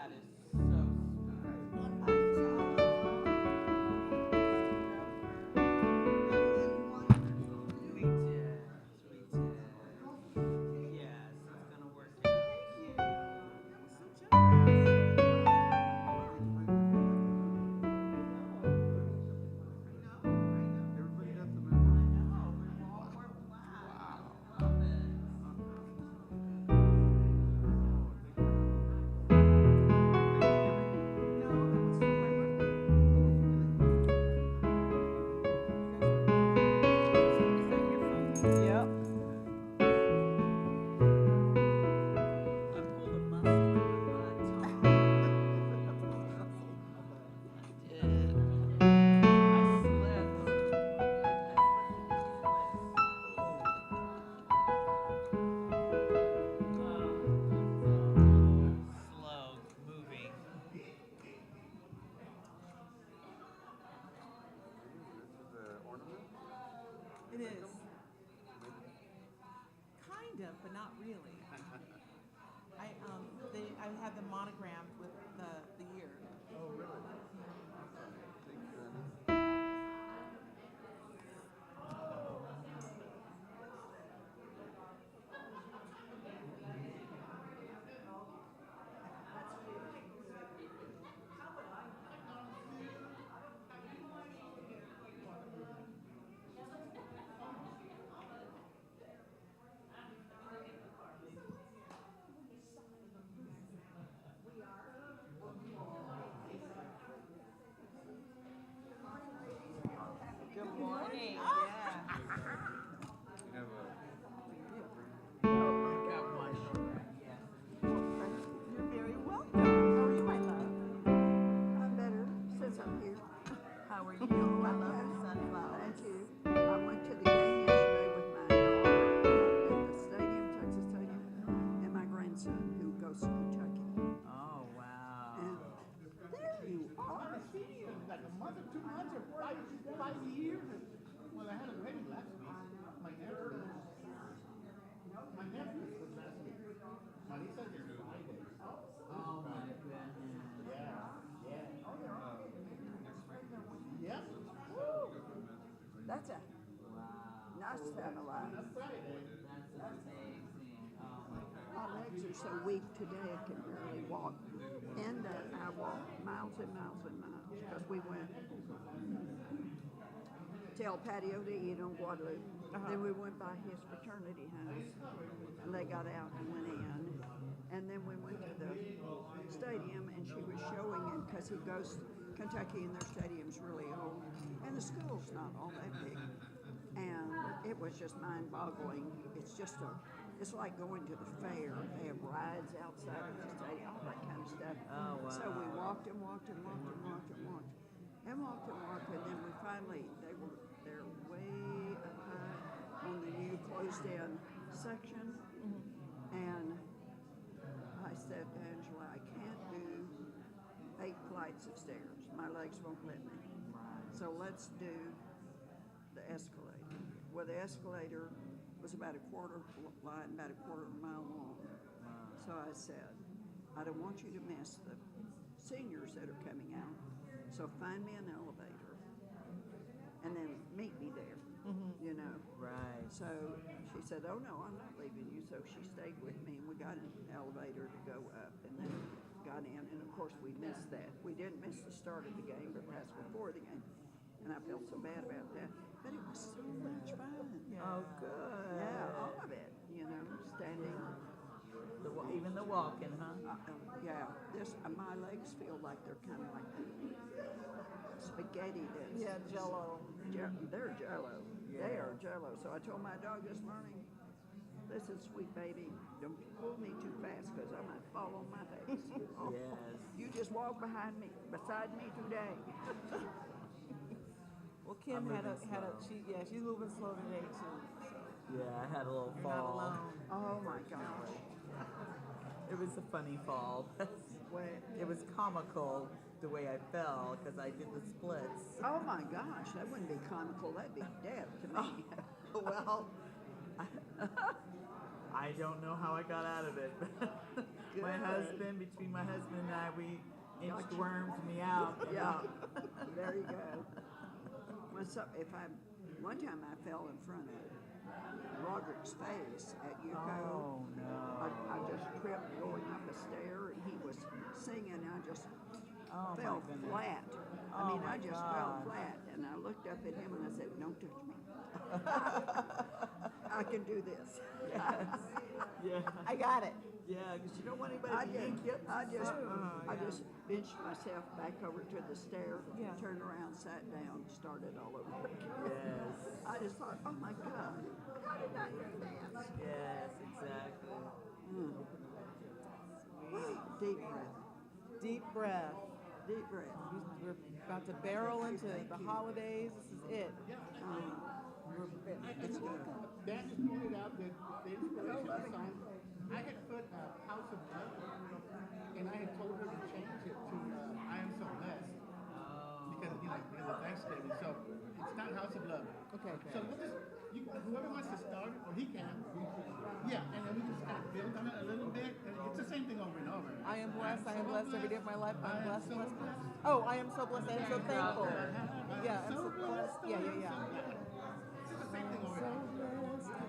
That is so we did. We did. Yes, it's gonna work out. So Everybody got the I memo? know. We're all we're black. I love it. Oh, I think Thanksgiving? No, that was for my birthday. Is that your phone? Yep. I pulled a muscle in my butt, Tom. I did. I slipped. Slow moving. This is the ornament? It Make is. 'em? Make 'em? Kind of, but not really. I have them monogrammed with the year. Oh, really? Awesome. Thank you, Annie. Good morning. Hey, Yeah. you have a I got one. Yes. You're very welcome. How are you, my love? I'm better since I'm here. How are you? I love your sunflowers. Thank you. I went to the game yesterday with my daughter at the stadium, Texas Stadium, and my grandson who goes to Kentucky. Oh, wow. And there you are. Like a month or 2 months or 5 years. Well, I had a wedding last week. My nephew was last week. Marisa is Friday. Oh, my goodness. Yep. That's a Wow. nice family. That's Friday. That's amazing. Oh, my God. My legs are so weak today I can barely walk. And I walked miles and miles and miles because we went to El Patio to eat on Guadalupe. Then we went by his fraternity house and they got out and went in. And then we went to the stadium and she was showing him because he goes Kentucky and their stadium's really old and the school's not all that big. And it was just mind-boggling. It's like going to the fair. They have rides outside of the stadium, all that kind of stuff. Oh, wow. So we walked and walked and walked and walked and walked and walked and walked, and then we finally, they're way up high on the new closed-in section. And I said to Angela, I can't do 8 flights of stairs. My legs won't let me. So let's do the escalator. Well, the escalator was about a quarter mile long. So I said, I don't want you to miss the seniors that are coming out. So find me an elevator and then meet me there, you know. Right. So she said, oh no, I'm not leaving you. So she stayed with me and we got an elevator to go up and then got in. And of course we missed that. We didn't miss the start of the game, but that's before the game. And I felt so bad about that. But it was so much fun. Oh, good. Yeah, all of it, you know, standing. Even the walking, huh? Yeah, my legs feel like they're kind of like spaghetti. Jello. They're Jello. They Yeah. are Jello. So I told my dog this morning, listen, sweet baby, don't pull me too fast because I might fall on my face. Yes. You just walk beside me today. Well, Kim I'm had moving slow. she's moving slow today too. Yeah, I had a little You're not fall. alone. Oh my gosh. It was a funny fall. It was comical the way I fell because I did the splits. Oh my gosh, that wouldn't be comical. That'd be death to me. Well, I don't know how I got out of it. Between my husband and I, we inchwormed me out. you Yeah, know. there you go. One time I fell in front of Roderick's face at UCO. Oh no. I just tripped going up a stair, and he was singing, and I just Oh, my fell goodness. flat. I Oh, mean, my I just fell God. flat, and I looked up at him and I said, "Don't touch me. I can do this." Yeah. I got it. Yeah, because you don't want anybody I to just, yank you up. I just, I yeah. just benched myself back over to the stair, Yeah. turned around, sat down, started all over again. Yes. I just thought, oh my God, how did I do this? Yes, exactly. Deep breath, Deep breath. deep breath. We're about to barrel into the holidays. This is it. It's good. Dan just pointed out that the inspiration song, I had put House of Love, and I had told her to change it to I Am So Blessed. Because, because of Thanksgiving. So it's not House of Love. Okay. So we'll just, whoever wants to start it, or he can. Yeah, and then we just kind of build on it a little bit. It's the same thing over and over. I am blessed. I am so blessed every day of my life. I'm I am blessed, so blessed, blessed. blessed. Oh, I am so blessed. I am so thankful. Yeah, I'm so so blessed. Yeah, yeah, yeah. It's the same thing over and over.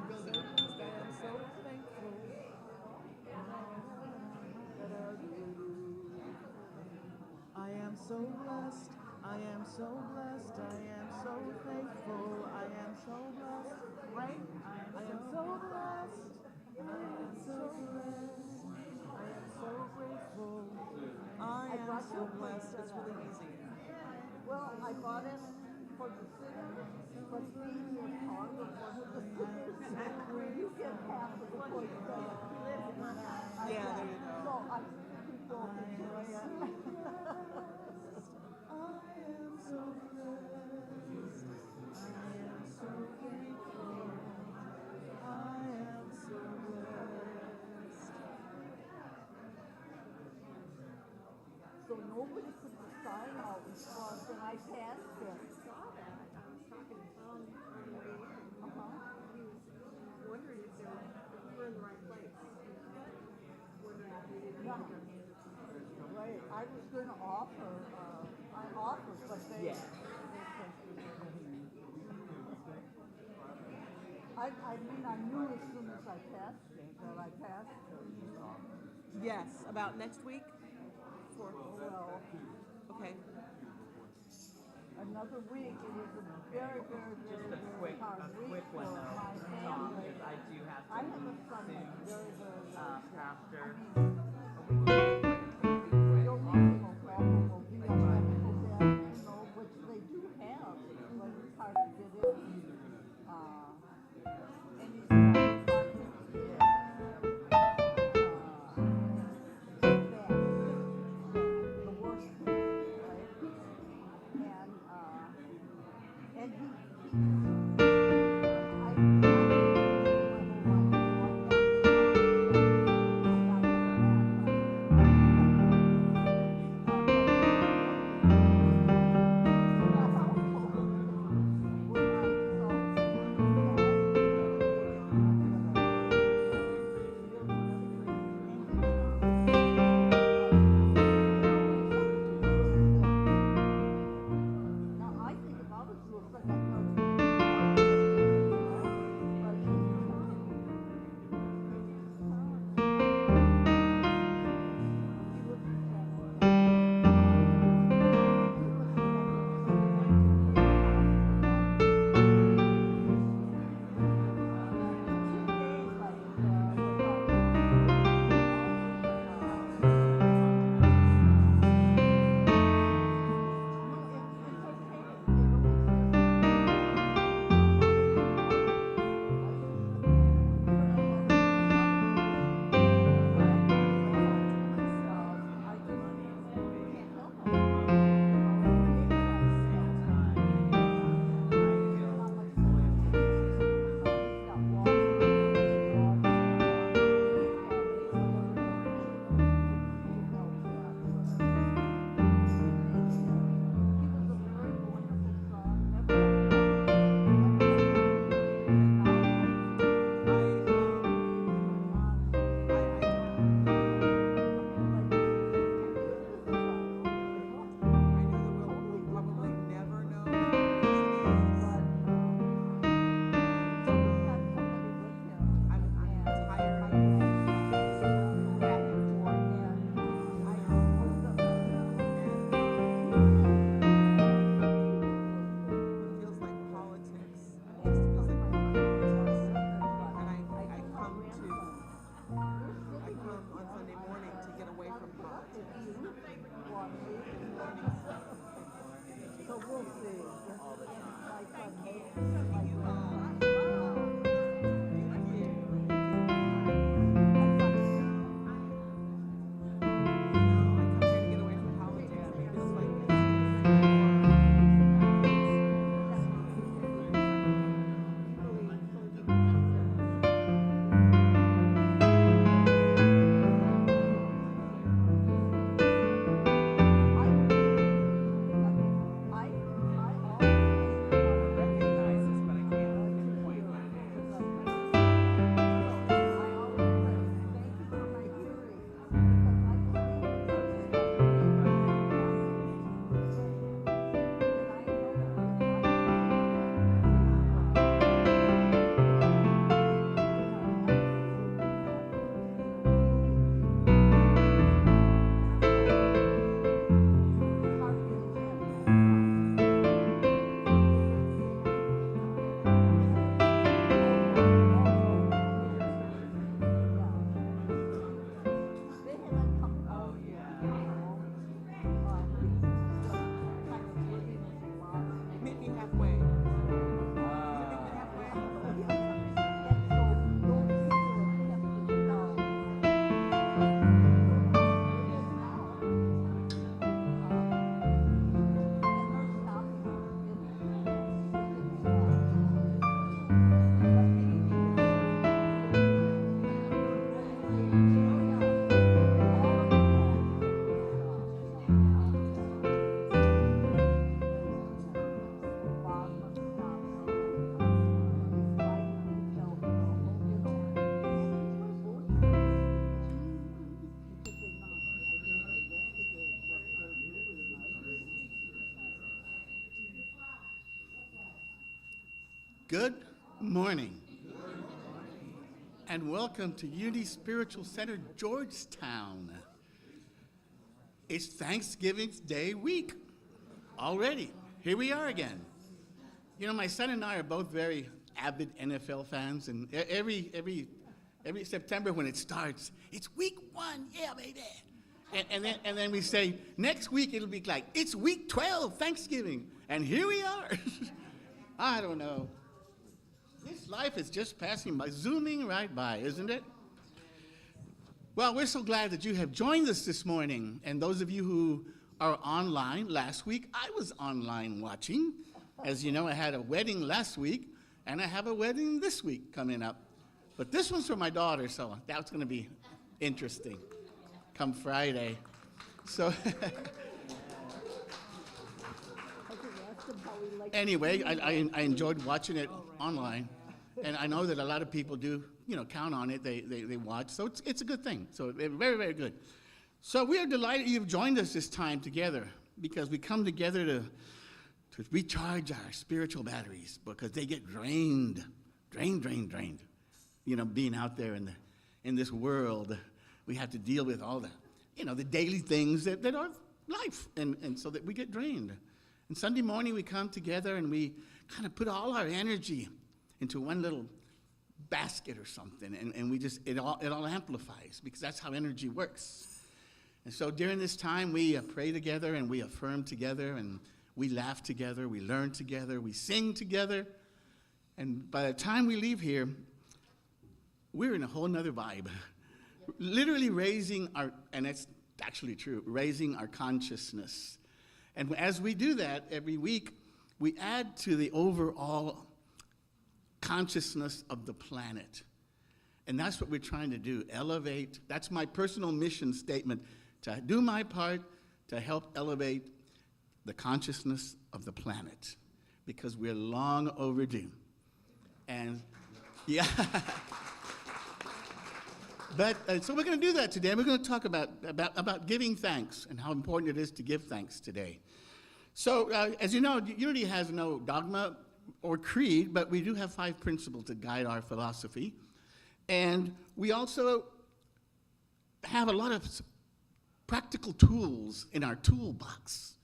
Build it up. I am so thankful. I am so blessed. I am so blessed. I am so thankful. I am so blessed. Right? I am so blessed. I am so blessed. I am so grateful. I am so blessed. It's really easy. Well, I bought it for the singer, but these were hard for the singer. You get half of the point Yeah, there you go. So I people enjoy it. So nobody could decide how it was, and I passed it. Wondering if we were in the right place. Right, I was gonna offer, I offered, but they. Yeah. I mean, I knew as soon as I passed it, that I passed it. Yes, about next week? Well, Okay. another week, it was a very, very, very, Just a very quick, hard week quick for one my though, Tom, family. because I do have to I have a leave son soon. that's very, very, very After. Your medical problem will be a medical debt, which they do have, but it's hard to get in. And he's not the worst, right? And he I So we'll see. All the time. I come here to get away from politics. Maybe it's like this. Recognize this, but I can't pinpoint what it is. Oh, yeah. Meet me halfway. Meet me halfway. Good morning. And welcome to Unity Spiritual Center, Georgetown. It's Thanksgiving Day week already. Here we are again. You know, my son and I are both very avid NFL fans, and every September when it starts, it's week 1, yeah, baby. And then we say, next week it'll be like, it's week 12, Thanksgiving. And here we are. I don't know. This life is just passing by, zooming right by, isn't it? Well, we're so glad that you have joined us this morning. And those of you who are online, last week I was online watching. As you know, I had a wedding last week, and I have a wedding this week coming up. But this one's for my daughter, so that's going to be interesting come Friday. So anyway, I enjoyed watching it online. And I know that a lot of people do, count on it. They watch. So it's a good thing. So very, very good. So we are delighted you've joined us this time together, because we come together to recharge our spiritual batteries, because they get drained. Being out there in this world, we have to deal with all the daily things that are life, and so that we get drained. And Sunday morning we come together and we kind of put all our energy into one little basket or something, and we just, it all amplifies, because that's how energy works. And so during this time, we pray together, and we affirm together, and we laugh together, we learn together, we sing together, and by the time we leave here, we're in a whole nother vibe. Literally raising our, and it's actually true, raising our consciousness. And as we do that every week, we add to the overall consciousness of the planet. And that's what we're trying to do, elevate. That's my personal mission statement, to do my part to help elevate the consciousness of the planet, because we're long overdue. And yeah. But so we're going to do that today. We're going to talk about giving thanks and how important it is to give thanks today. So as you know, Unity has no dogma or creed, but we do have 5 principles that guide our philosophy. And we also have a lot of practical tools in our toolbox.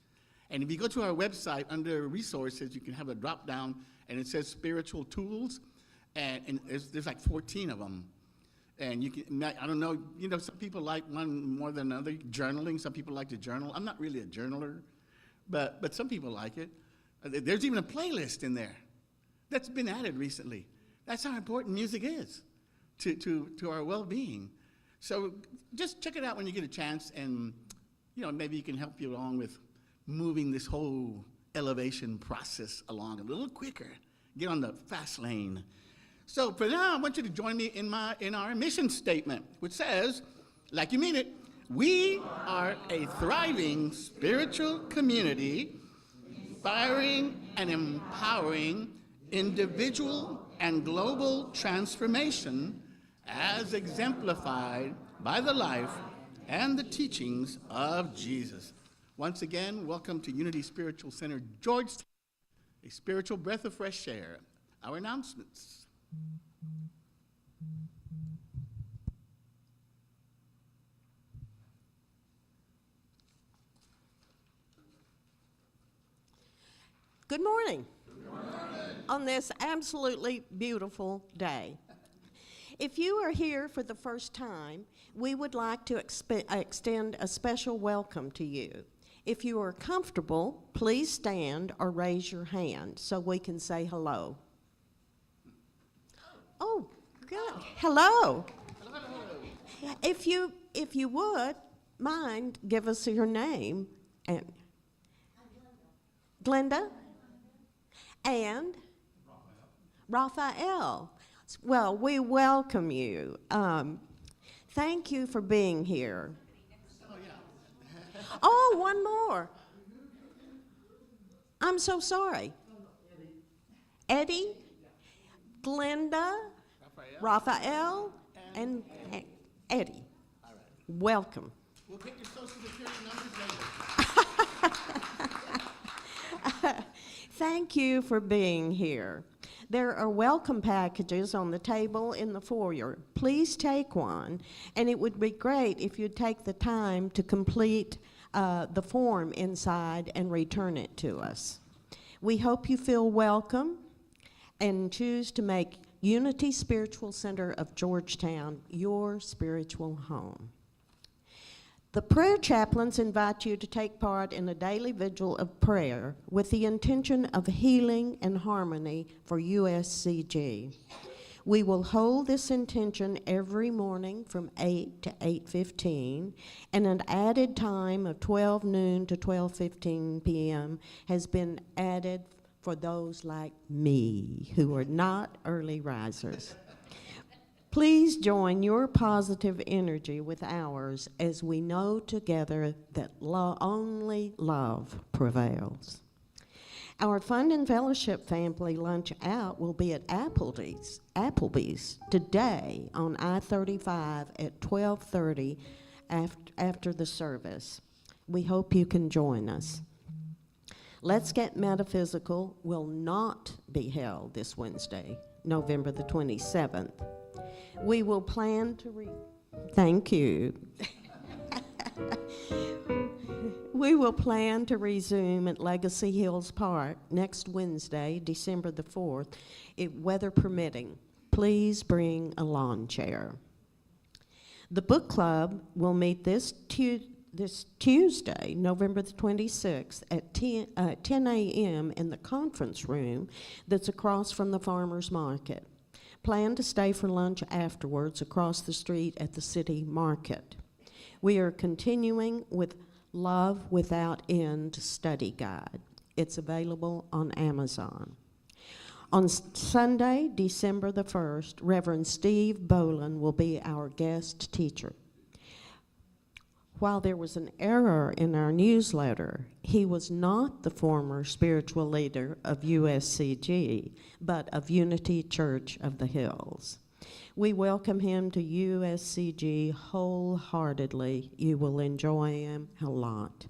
And if you go to our website, under resources, you can have a drop down, and it says spiritual tools, and there's like 14 of them. And you can, I don't know, some people like one more than another, journaling. Some people like to journal. I'm not really a journaler, but some people like it. There's even a playlist in there that's been added recently. That's how important music is to our well-being. So just check it out when you get a chance, and maybe it can help you along with moving this whole elevation process along a little quicker. Get on the fast lane. So for now, I want you to join me in our mission statement, which says, like you mean it, we are a thriving spiritual community, inspiring and empowering individual and global transformation as exemplified by the life and the teachings of Jesus. Once again, welcome to Unity Spiritual Center, Georgetown, a spiritual breath of fresh air. Our announcements. Good morning. Good morning. On this absolutely beautiful day. If you are here for the first time, we would like to extend a special welcome to you. If you are comfortable, please stand or raise your hand so we can say hello. Oh, good. Hello. If you would mind, give us your name. And Glenda? And? Raphael. Well, we welcome you. Thank you for being here. Oh, one more. I'm so sorry. Eddie, Glenda, Raphael, and Eddie. Welcome. We'll get your social security numbers later. Thank you for being here. There are welcome packages on the table in the foyer. Please take one, and it would be great if you'd take the time to complete the form inside and return it to us. We hope you feel welcome and choose to make Unity Spiritual Center of Georgetown your spiritual home. The prayer chaplains invite you to take part in a daily vigil of prayer with the intention of healing and harmony for USCG. We will hold this intention every morning from 8 to 8:15, and an added time of 12 noon to 12:15 p.m. has been added for those like me who are not early risers. Please join your positive energy with ours as we know together that only love prevails. Our Fun and Fellowship Family Lunch Out will be at Applebee's today on I-35 at 12:30 after the service. We hope you can join us. Let's Get Metaphysical will not be held this Wednesday, November the 27th. We will plan to Thank you. We will plan to resume at Legacy Hills Park next Wednesday, December the 4th, weather permitting. Please bring a lawn chair. The book club will meet this Tuesday, November the 26th at 10 a.m. in the conference room that's across from the farmer's market. Plan to stay for lunch afterwards across the street at the city market. We are continuing with Love Without End study guide. It's available on Amazon. On Sunday, December the 1st, Reverend Steve Boland will be our guest teacher. While there was an error in our newsletter, he was not the former spiritual leader of USCG, but of Unity Church of the Hills. We welcome him to USCG wholeheartedly. You will enjoy him a lot.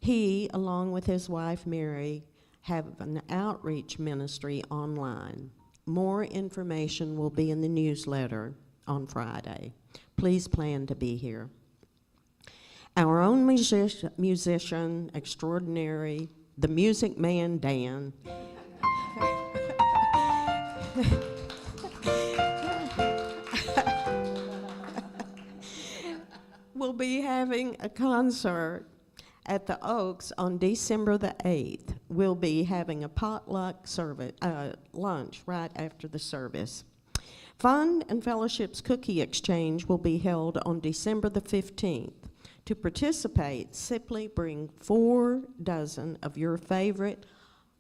He, along with his wife Mary, have an outreach ministry online. More information will be in the newsletter on Friday. Please plan to be here. Our own musician extraordinary, the Music Man Dan, be having a concert at the Oaks on December the 8th. We'll be having a potluck service, lunch right after the service. Fun and Fellowship's Cookie Exchange will be held on December the 15th. To participate, simply bring 4 dozen of your favorite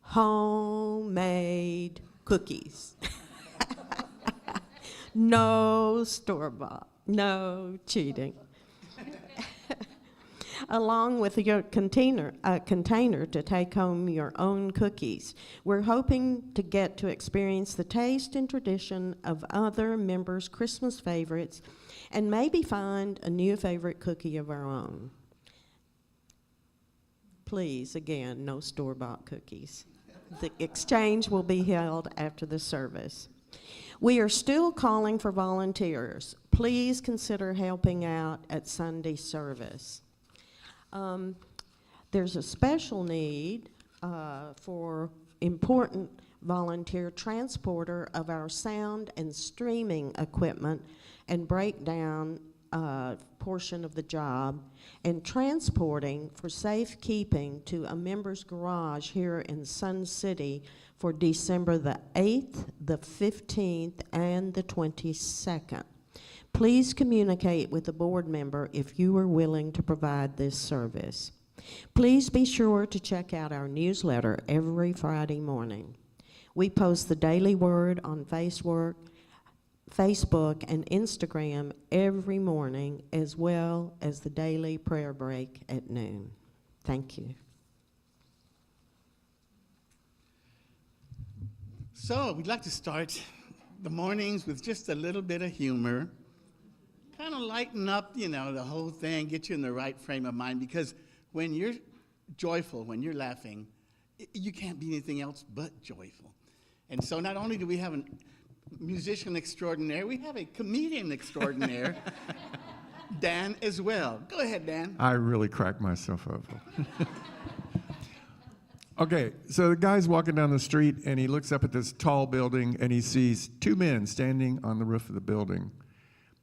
homemade cookies. No store-bought, no cheating. Along with your container to take home your own cookies. We're hoping to get to experience the taste and tradition of other members' Christmas favorites and maybe find a new favorite cookie of our own. Please, again, no store-bought cookies. The exchange will be held after the service. We are still calling for volunteers. Please consider helping out at Sunday service. There's a special need for important volunteer transporter of our sound and streaming equipment and breakdown portion of the job, and transporting for safekeeping to a member's garage here in Sun City for December the 8th, the 15th, and the 22nd. Please communicate with the board member if you are willing to provide this service. Please be sure to check out our newsletter every Friday morning. We post the Daily Word on Facebook and Instagram every morning, as well as the daily prayer break at noon. Thank you. So we'd like to start the mornings with just a little bit of humor. Kind of lighten up, the whole thing, get you in the right frame of mind, because when you're joyful, when you're laughing, you can't be anything else but joyful. And so not only do we have a musician extraordinaire, we have a comedian extraordinaire, Dan, as well. Go ahead, Dan. I really cracked myself up. Okay, so the guy's walking down the street, and he looks up at this tall building, and he sees 2 men standing on the roof of the building.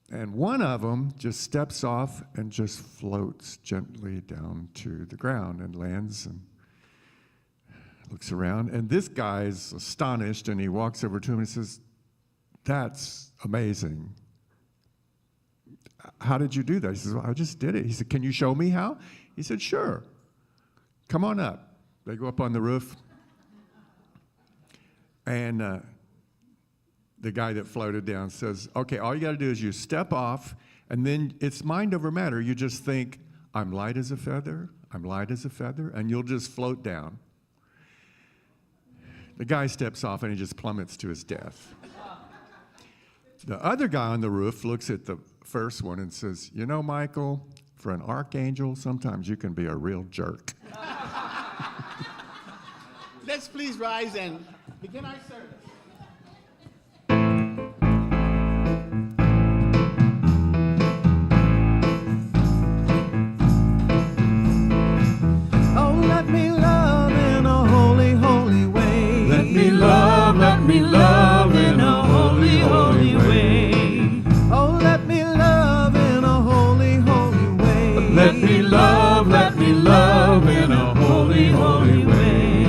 And one of them just steps off and just floats gently down to the ground and lands and looks around. And this guy's astonished, and he walks over to him and says, "That's amazing. How did you do that?" He says, "Well, I just did it." He said, "Can you show me how?" He said, "Sure. Come on up." They go up on the roof, and the guy that floated down says, "Okay, all you got to do is you step off, and then it's mind over matter. You just think, 'I'm light as a feather, I'm light as a feather,' and you'll just float down." The guy steps off, and he just plummets to his death. The other guy on the roof looks at the first one and says, "You know, Michael, for an archangel, sometimes you can be a real jerk." Let's please rise and begin our service. Oh, let me love in a holy, holy way. Let me love in a holy, holy way. Oh, let me love in a holy, holy way. Let me love in a holy, holy way.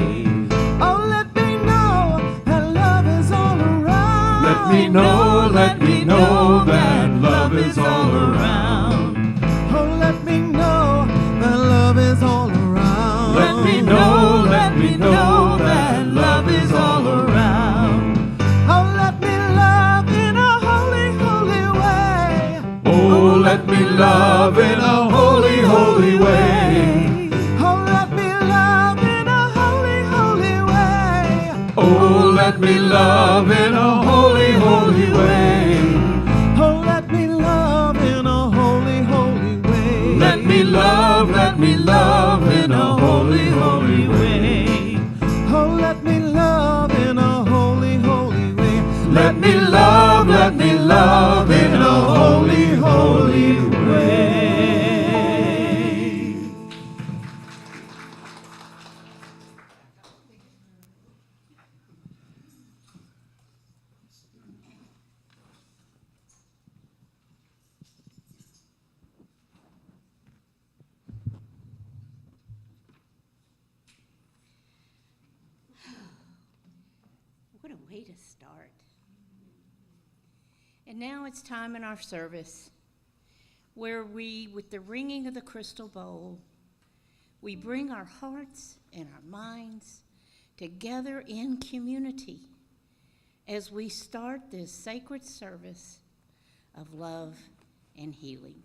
Oh, let me know that love is all around. Let me know that love is all around. Oh, let me know that love is all around. Let me know that love is all around. Oh, let me love in a holy, holy way. Oh, let me love in a holy, holy way. Oh, let me love in a holy, holy way. Oh, let me love in a holy, holy way. Oh, let me love in a holy, holy way. Let me love in a holy, holy way. Oh, let me love in a holy, holy way. Let me love in a holy, holy way. way to start. And now it's time in our service where we, with the ringing of the crystal bowl, we bring our hearts and our minds together in community as we start this sacred service of love and healing.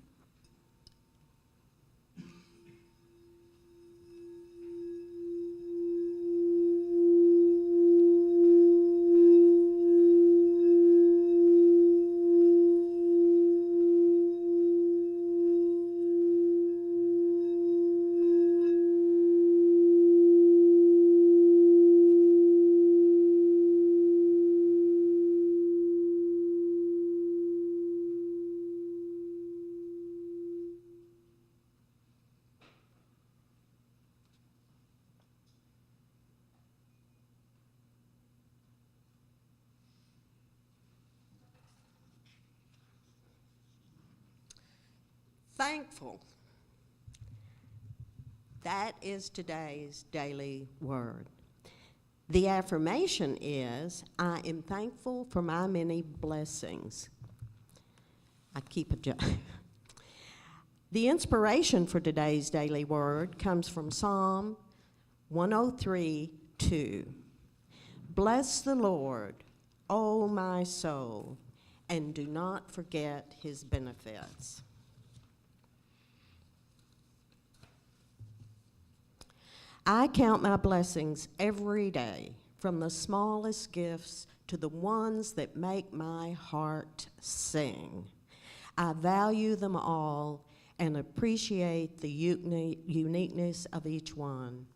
Thankful. That is today's daily word. The affirmation is, I am thankful for my many blessings. I keep adjusting. The inspiration for today's daily word comes from Psalm 103:2. Bless the Lord, O my soul, and do not forget his benefits. I count my blessings every day, from the smallest gifts to the ones that make my heart sing. I value them all and appreciate the uniqueness of each one.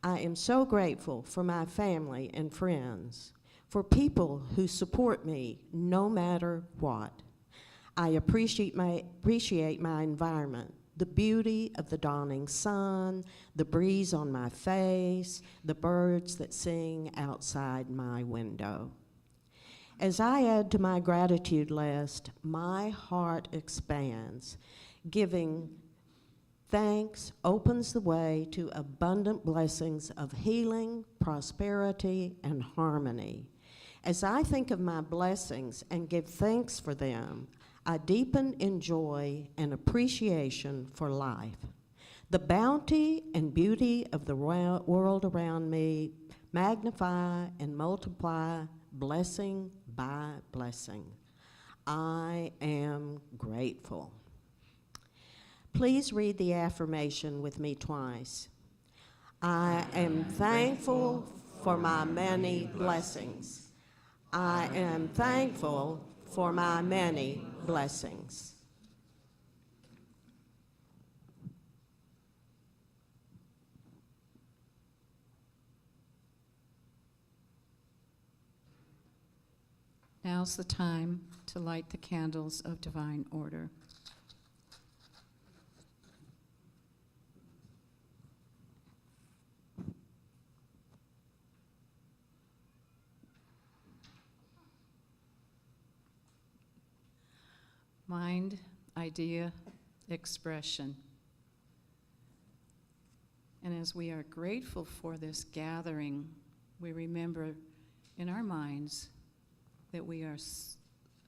I am so grateful for my family and friends, for people who support me no matter what. I appreciate my environment, the beauty of the dawning sun, the breeze on my face, the birds that sing outside my window. As I add to my gratitude list, my heart expands. Giving thanks opens the way to abundant blessings of healing, prosperity, and harmony. As I think of my blessings and give thanks for them, I deepen in joy and appreciation for life. The bounty and beauty of the world around me magnify and multiply blessing by blessing. I am grateful. Please read the affirmation with me twice. I am thankful for my many blessings. I am thankful for my many blessings. Now's the time to light the candles of divine order. Mind, idea, expression. And as we are grateful for this gathering, we remember in our minds that we are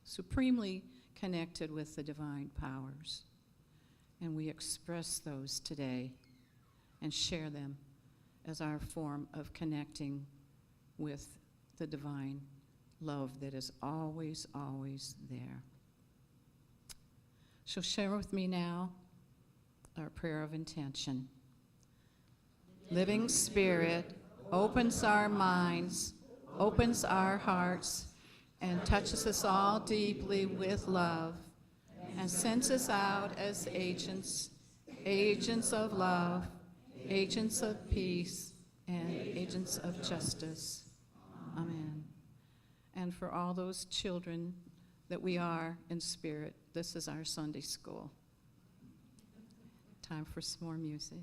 supremely connected with the divine powers. And we express those today and share them as our form of connecting with the divine love that is always, always there. So share with me now our prayer of intention. Living Spirit opens our minds, opens our hearts, and touches us all deeply with love, and sends us out as agents of love, agents of peace, and agents of justice. Amen. And for all those children that we are in spirit, this is our Sunday school. Time for some more music.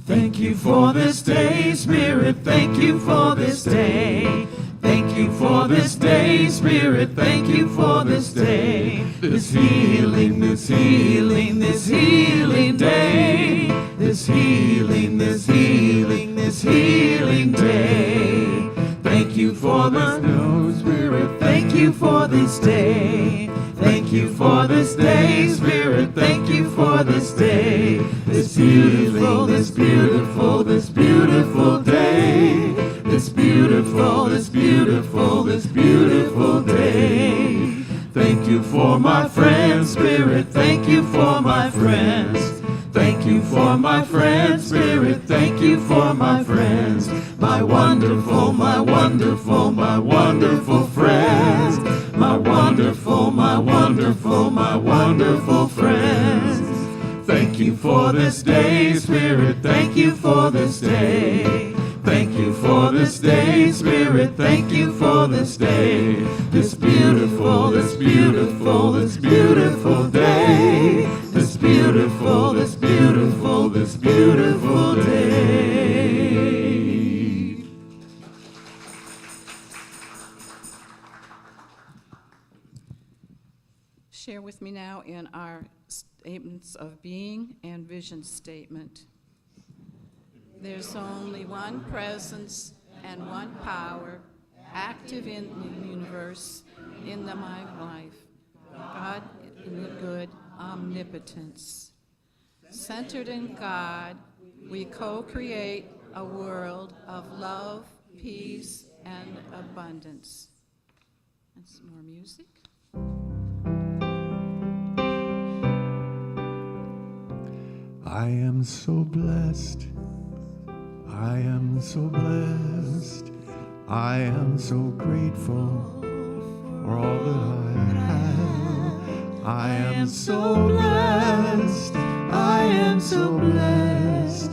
Thank you for this day, Spirit. Thank you for this day. Thank you for this day, Spirit. Thank you for this day. This healing, this healing, this healing day. This healing, this healing, this healing day. Thank you for this new Spirit. Thank you for this day. Thank you for this day, Spirit. Thank you for this day. This beautiful, this beautiful, this beautiful day. This beautiful, this beautiful, this beautiful day. Thank you for my friends, Spirit. Thank you for my friends. Thank you for my friends, Spirit. Thank you for my friends. My wonderful, my wonderful, my wonderful friends. My wonderful, my wonderful, my wonderful friends. Thank you for this day, Spirit. Thank you for this day. Thank you for this day, Spirit. Thank you for this day. This beautiful, this beautiful, this beautiful day. This beautiful, this beautiful, this beautiful day. Share with me now in our statements of being and vision statement. There's only one presence and one power active in the universe, in my life. God in the good omnipotence. Centered in God, we co-create a world of love, peace, and abundance. And some more music. I am so blessed. I am so blessed. I am so grateful for all that I have. I am so blessed. I am so blessed.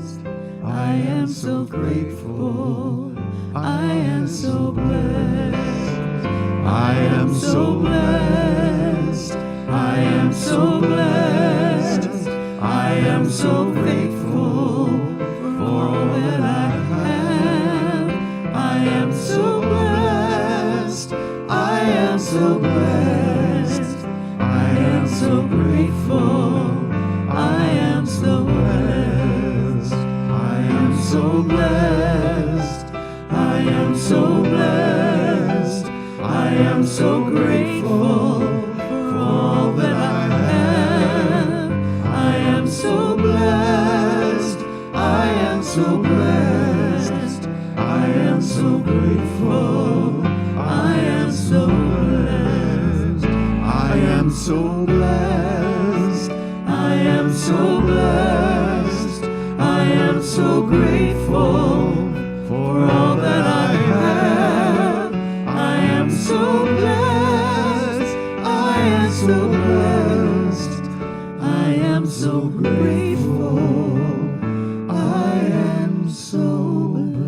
I am so grateful. I am so blessed. I am so blessed. I am so blessed. I am so grateful for all that I have. I am so blessed. I am so blessed. I am so grateful. I am so blessed. I am so blessed. I am so blessed. I am so grateful for all that I have. I am so blessed. I am so blessed. I am so grateful. I am so blessed. I am so blessed. I am so blessed. I am so grateful for all that I have. I am so blessed. I am so blessed. I am so grateful. I am so blessed.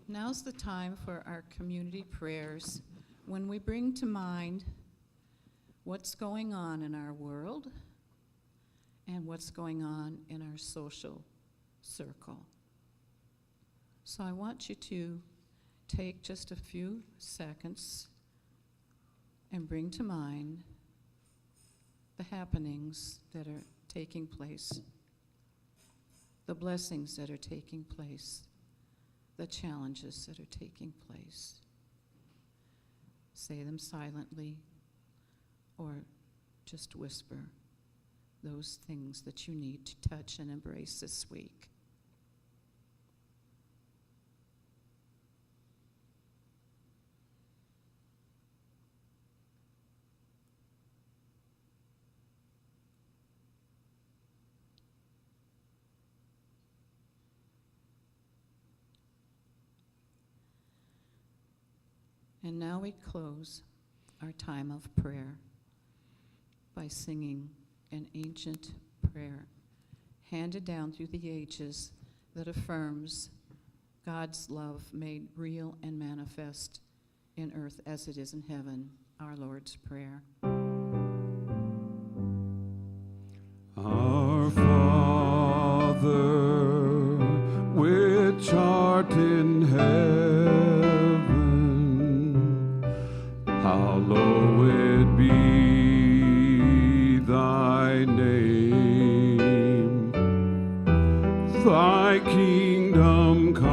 Now's the time for our community prayers, when we bring to mind what's going on in our world and what's going on in our social circle. So I want you to take just a few seconds and bring to mind the happenings that are taking place, the blessings that are taking place, the challenges that are taking place. Say them silently or just whisper those things that you need to touch and embrace this week. And now we close our time of prayer by singing an ancient prayer handed down through the ages that affirms God's love made real and manifest in earth as it is in heaven, our Lord's Prayer. Our Father, thy kingdom come,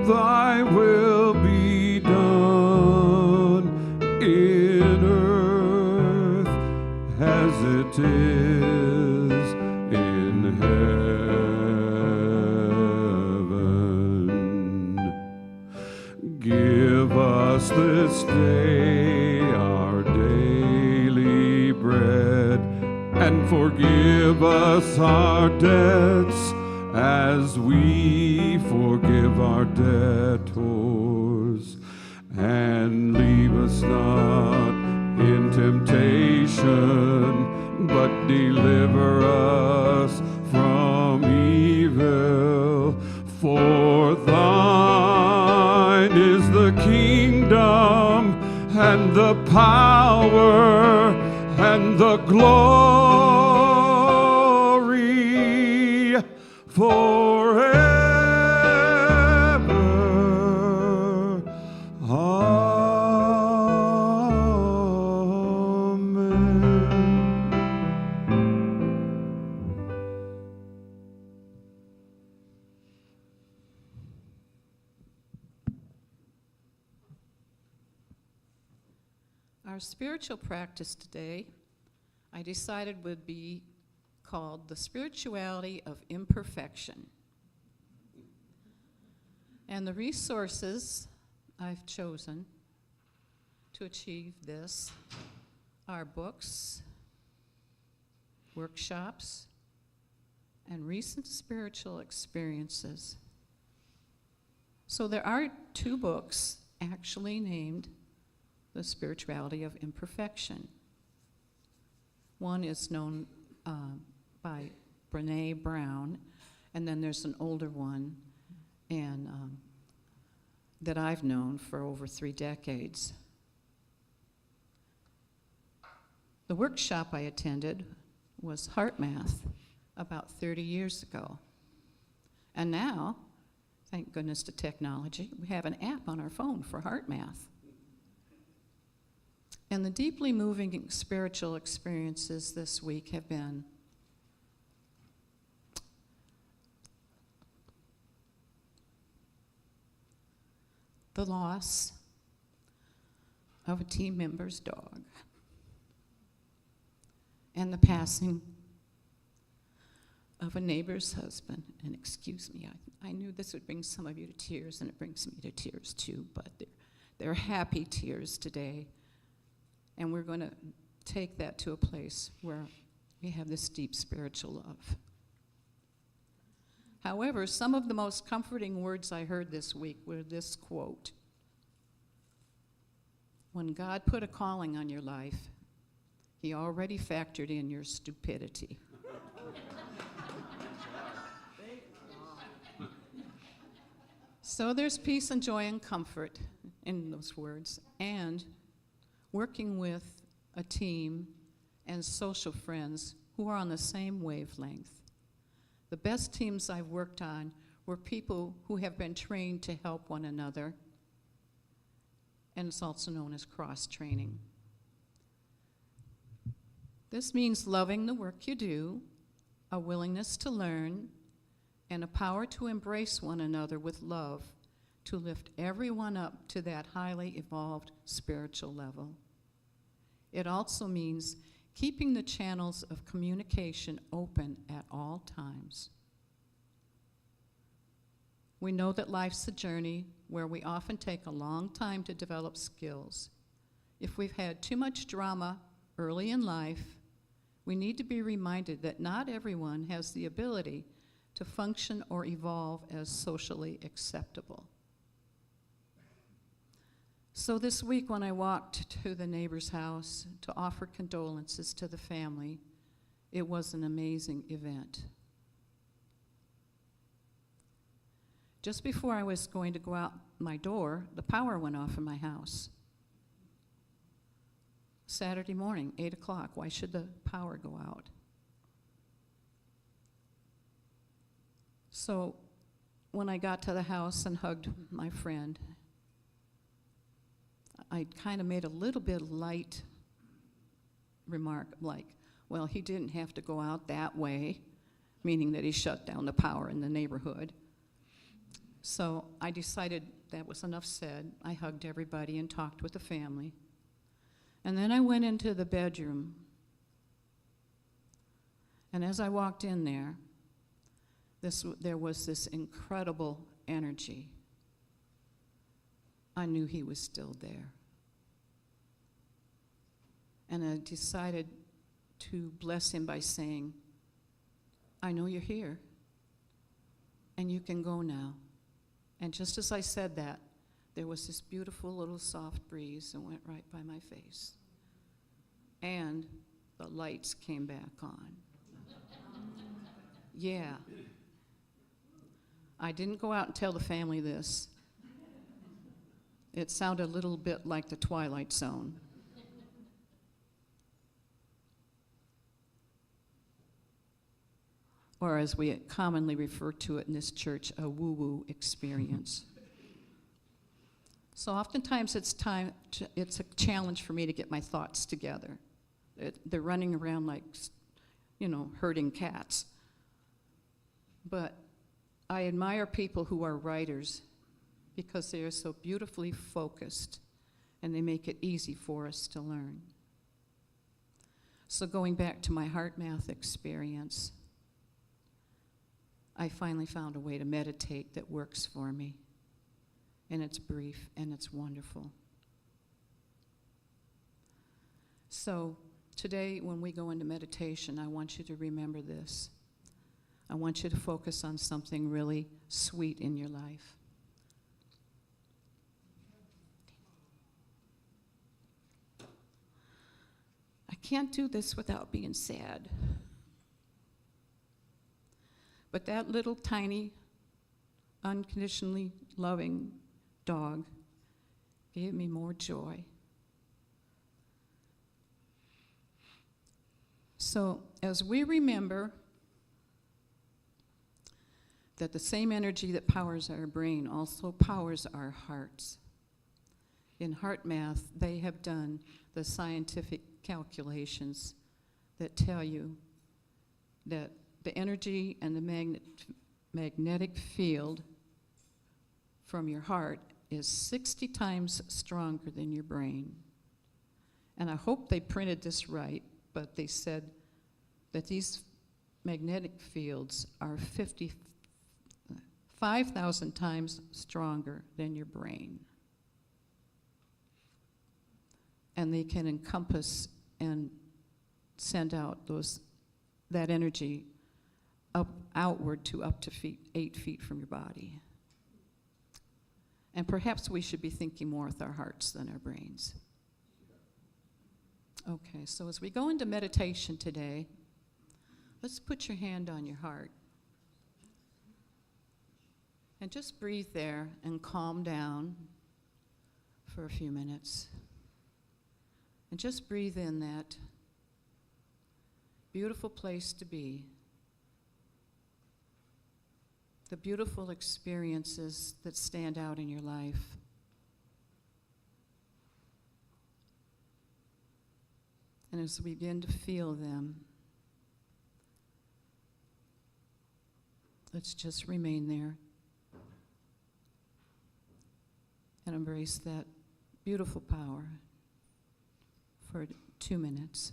thy will be done in earth as it is in heaven. Give us this day our daily bread, and forgive us our debts as we forgive our debtors. And leave us not in temptation, but deliver us from evil. For thine is the kingdom and the power and the glory forever. Our spiritual practice today, I decided would be called the spirituality of imperfection. And the resources I've chosen to achieve this are books, workshops, and recent spiritual experiences. So there are 2 books actually named The Spirituality of Imperfection. One is known by Brené Brown, and then there's an older one and that I've known for over 3 decades. The workshop I attended was Heart Math about 30 years ago. And now, thank goodness to technology, we have an app on our phone for Heart Math. And the deeply moving spiritual experiences this week have been the loss of a team member's dog and the passing of a neighbor's husband. And excuse me, I knew this would bring some of you to tears, and it brings me to tears too, but they're happy tears today. And we're going to take that to a place where we have this deep spiritual love. However, some of the most comforting words I heard this week were this quote: "When God put a calling on your life, He already factored in your stupidity." So there's peace and joy and comfort in those words, and working with a team and social friends who are on the same wavelength. The best teams I've worked on were people who have been trained to help one another, and it's also known as cross-training. This means loving the work you do, a willingness to learn, and a power to embrace one another with love to lift everyone up to that highly evolved spiritual level. It also means keeping the channels of communication open at all times. We know that life's a journey where we often take a long time to develop skills. If we've had too much drama early in life, we need to be reminded that not everyone has the ability to function or evolve as socially acceptable. So this week when I walked to the neighbor's house to offer condolences to the family, it was an amazing event. Just before I was going to go out my door, the power went off in my house. Saturday morning, 8 o'clock, why should the power go out? So when I got to the house and hugged my friend, I kind of made a little bit light remark like, well, he didn't have to go out that way. meaning that he shut down the power in the neighborhood. So I decided that was enough said. I hugged everybody and talked with the family. And then I went into the bedroom. And as I walked in there, there was this incredible energy. I knew he was still there. And I decided to bless him by saying, I know you're here, and you can go now. And just as I said that, there was this beautiful little soft breeze that went right by my face. And the lights came back on. Yeah. I didn't go out and tell the family this. It sounded a little bit like the Twilight Zone. Or as we commonly refer to it in this church, a woo-woo experience. So oftentimes it's a challenge for me to get my thoughts together. They're running around like, herding cats. But I admire people who are writers because they are so beautifully focused and they make it easy for us to learn. So going back to my HeartMath experience, I finally found a way to meditate that works for me. And it's brief and it's wonderful. So today when we go into meditation, I want you to remember this. I want you to focus on something really sweet in your life. I can't do this without being sad. But that little tiny, unconditionally loving dog gave me more joy. So as we remember that the same energy that powers our brain also powers our hearts. In HeartMath, they have done the scientific calculations that tell you that the energy and the magnetic field from your heart is 60 times stronger than your brain. And I hope they printed this right, but they said that these magnetic fields are 5,000 times stronger than your brain. And they can encompass and send out that energy outward to up to 8 feet from your body. And perhaps we should be thinking more with our hearts than our brains. Okay, so as we go into meditation today, let's put your hand on your heart. And just breathe there and calm down for a few minutes. And just breathe in that beautiful place to be. The beautiful experiences that stand out in your life. And as we begin to feel them, let's just remain there and embrace that beautiful power for 2 minutes.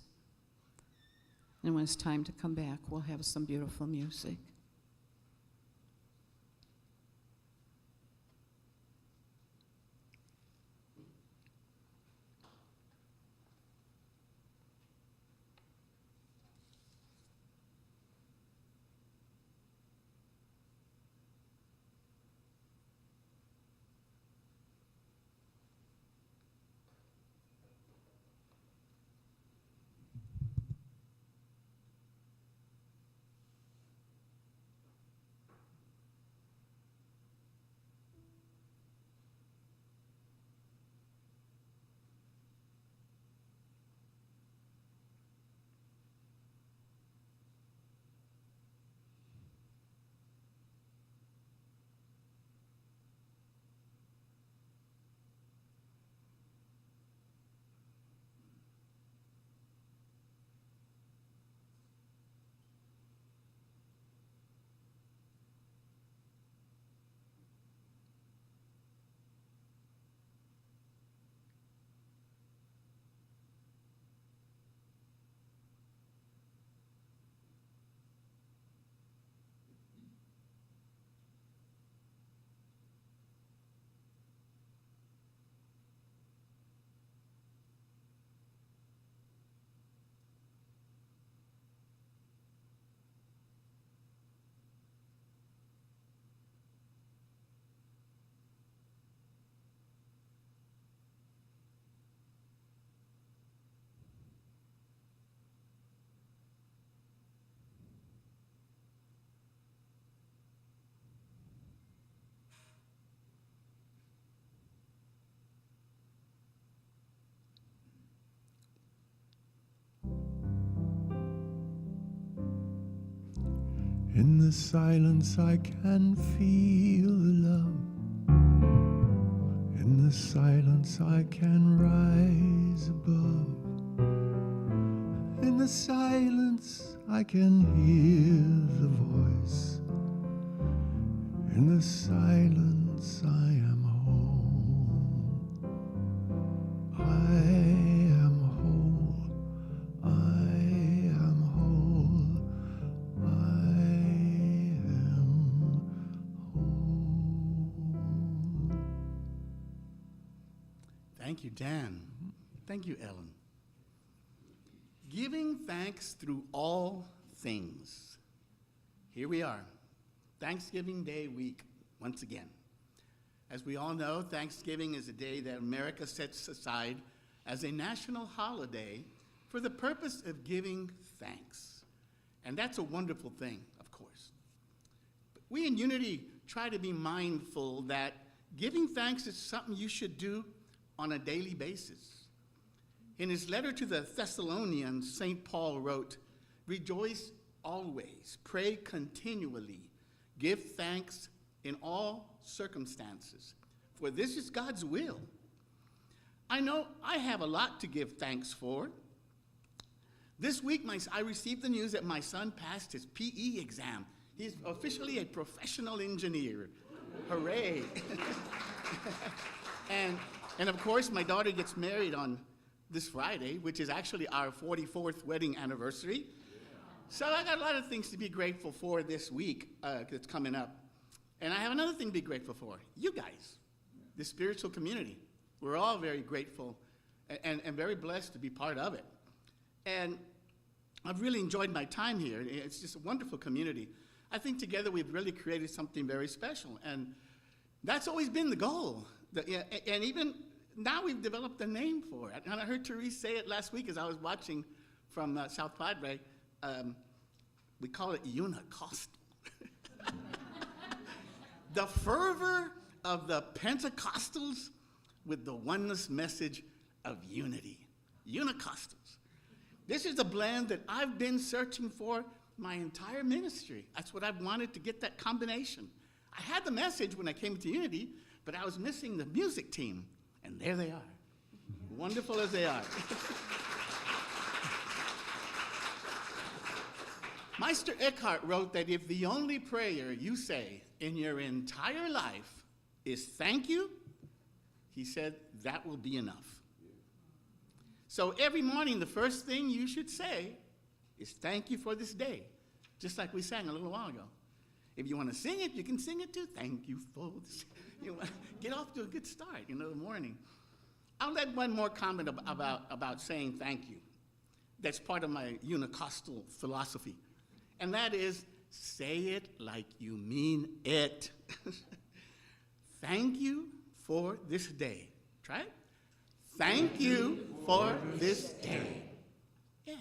And when it's time to come back, we'll have some beautiful music. In the silence I can feel the love. In the silence I can rise above. In the silence I can hear the voice. In the silence I am whole. I am whole. I am whole. I am whole. Thank you, Dan. Thank you, Ellen. Giving thanks through all things. Here we are, Thanksgiving Day week once again. As we all know, Thanksgiving is a day that America sets aside as a national holiday for the purpose of giving thanks. And that's a wonderful thing, of course. But we in Unity try to be mindful that giving thanks is something you should do on a daily basis. In his letter to the Thessalonians, St. Paul wrote, "Rejoice always, pray continually, give thanks in all circumstances, for this is God's will." I know I have a lot to give thanks for. This week, I received the news that my son passed his PE exam. He's officially a professional engineer. Hooray. And of course, my daughter gets married on this Friday, which is actually our 44th wedding anniversary. So I got a lot of things to be grateful for this week that's coming up. And I have another thing to be grateful for. You guys, the spiritual community. We're all very grateful and very blessed to be part of it. And I've really enjoyed my time here. It's just a wonderful community. I think together we've really created something very special. And that's always been the goal. And even now we've developed a name for it. And I heard Therese say it last week as I was watching from South Padre. We call it Unicostal. The fervor of the Pentecostals with the oneness message of unity. Unicostals. This is a blend that I've been searching for my entire ministry. That's what I've wanted, to get that combination. I had the message when I came to Unity, but I was missing the music team. And there they are, wonderful as they are. Meister Eckhart wrote that if the only prayer you say in your entire life is thank you, he said that will be enough. So every morning, the first thing you should say is thank you for this day, just like we sang a little while ago. If you want to sing it, you can sing it too. Thank you for this. Get off to a good start, the morning. I'll add one more comment about saying thank you. That's part of my Unicostal philosophy. And that is, say it like you mean it. Thank you for this day. Try it. Thank you for this day. Yeah.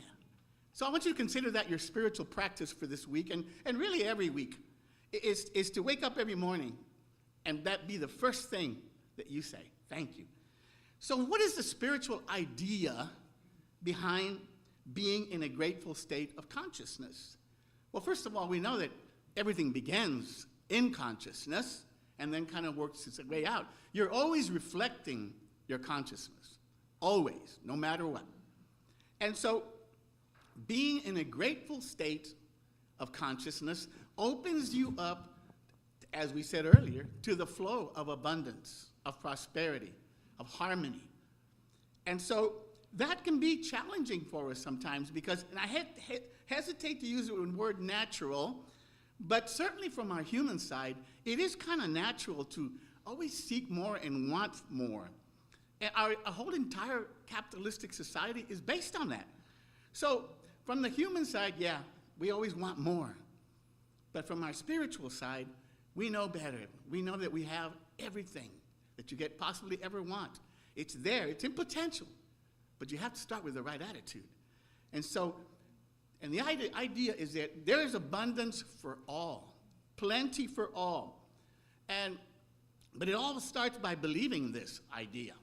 So I want you to consider that your spiritual practice for this week, and really every week, is to wake up every morning and that be the first thing that you say, thank you. So what is the spiritual idea behind being in a grateful state of consciousness? Well, first of all, we know that everything begins in consciousness and then kind of works its way out. You're always reflecting your consciousness, always, no matter what. And so being in a grateful state of consciousness opens you up, as we said earlier, to the flow of abundance, of prosperity, of harmony. And so that can be challenging for us sometimes because, and I hesitate to use the word natural, but certainly from our human side, it is kind of natural to always seek more and want more. And our whole entire capitalistic society is based on that. So from the human side, yeah, we always want more. But from our spiritual side, we know better. We know that we have everything that you could possibly ever want. It's there, it's in potential, but you have to start with the right attitude. And so, and the idea is that there is abundance for all, plenty for all. But it all starts by believing this idea.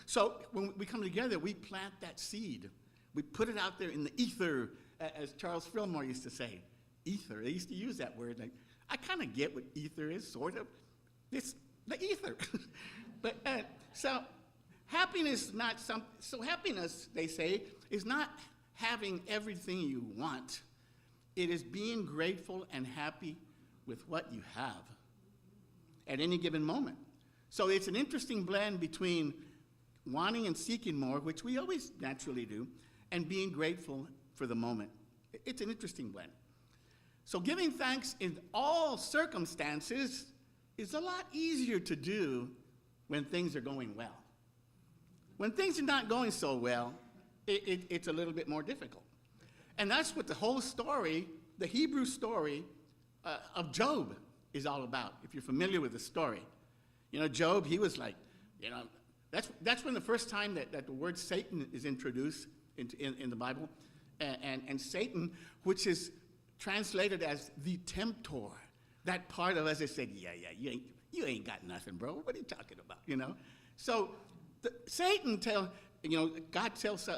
So when we come together, we plant that seed. We put it out there in the ether, as Charles Fillmore used to say, ether. They used to use that word. Like, I kind of get what ether is, sort of. It's the ether. But so happiness, happiness, they say, is not having everything you want. It is being grateful and happy with what you have at any given moment. So it's an interesting blend between wanting and seeking more, which we always naturally do, and being grateful for the moment. It's an interesting blend. So giving thanks in all circumstances is a lot easier to do when things are going well. When things are not going so well, it's a little bit more difficult. And that's what the whole story, the Hebrew story of Job is all about, if you're familiar with the story. You know, Job, he was like, you know, that's when the first time that the word Satan is introduced in the Bible. And Satan, which is translated as the tempter, that part of us that said, yeah, you ain't got nothing, bro. What are you talking about, you know? So Satan God tells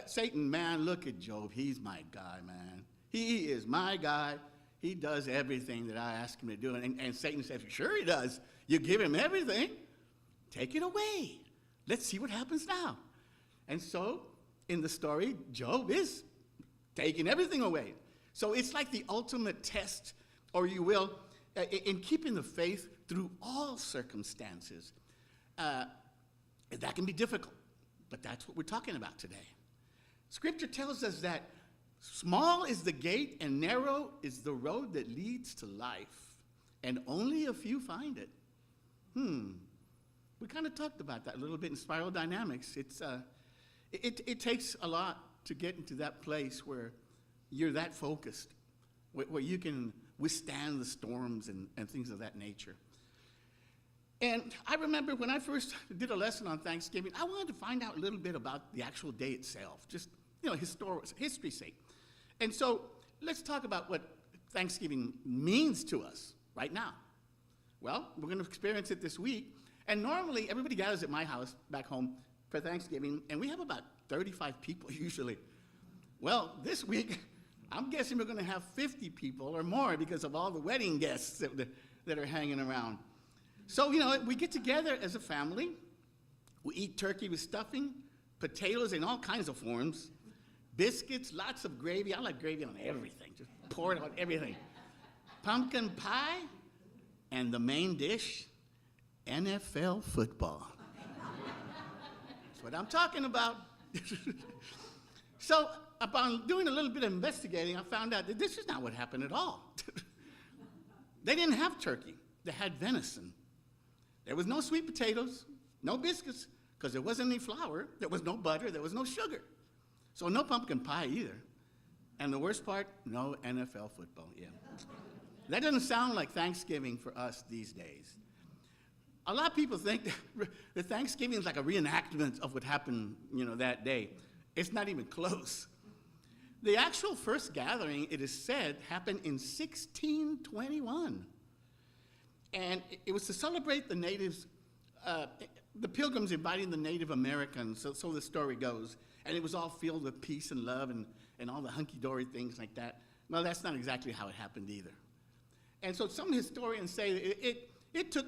Satan, man, look at Job. He's my guy, man. He is my guy. He does everything that I ask him to do. And Satan says, sure he does. You give him everything. Take it away. Let's see what happens now. And so, in the story, Job is taking everything away. So it's like the ultimate test, or you will, in keeping the faith through all circumstances. That can be difficult, but that's what we're talking about today. Scripture tells us that small is the gate and narrow is the road that leads to life, and only a few find it. We kind of talked about that a little bit in Spiral Dynamics. It takes a lot to get into that place where you're that focused, where you can withstand the storms and things of that nature. And I remember when I first did a lesson on Thanksgiving, I wanted to find out a little bit about the actual day itself, just, history's sake. And so let's talk about what Thanksgiving means to us right now. Well, we're going to experience it this week. And normally, everybody gathers at my house back home for Thanksgiving, and we have about 35 people usually. Well, this week, I'm guessing we're going to have 50 people or more because of all the wedding guests that are hanging around. So, we get together as a family. We eat turkey with stuffing, potatoes in all kinds of forms, biscuits, lots of gravy. I like gravy on everything. Just pour it on everything. Pumpkin pie, and the main dish, NFL football. That's what I'm talking about. So, upon doing a little bit of investigating, I found out that this is not what happened at all. They didn't have turkey. They had venison. There was no sweet potatoes, no biscuits, because there wasn't any flour, there was no butter, there was no sugar. So no pumpkin pie either. And the worst part, no NFL football, yeah. That doesn't sound like Thanksgiving for us these days. A lot of people think that Thanksgiving is like a reenactment of what happened, that day. It's not even close. The actual first gathering, it is said, happened in 1621. And it was to celebrate the natives, the pilgrims inviting the Native Americans, so the story goes. And it was all filled with peace and love and all the hunky-dory things like that. Well, that's not exactly how it happened either. And so some historians say it took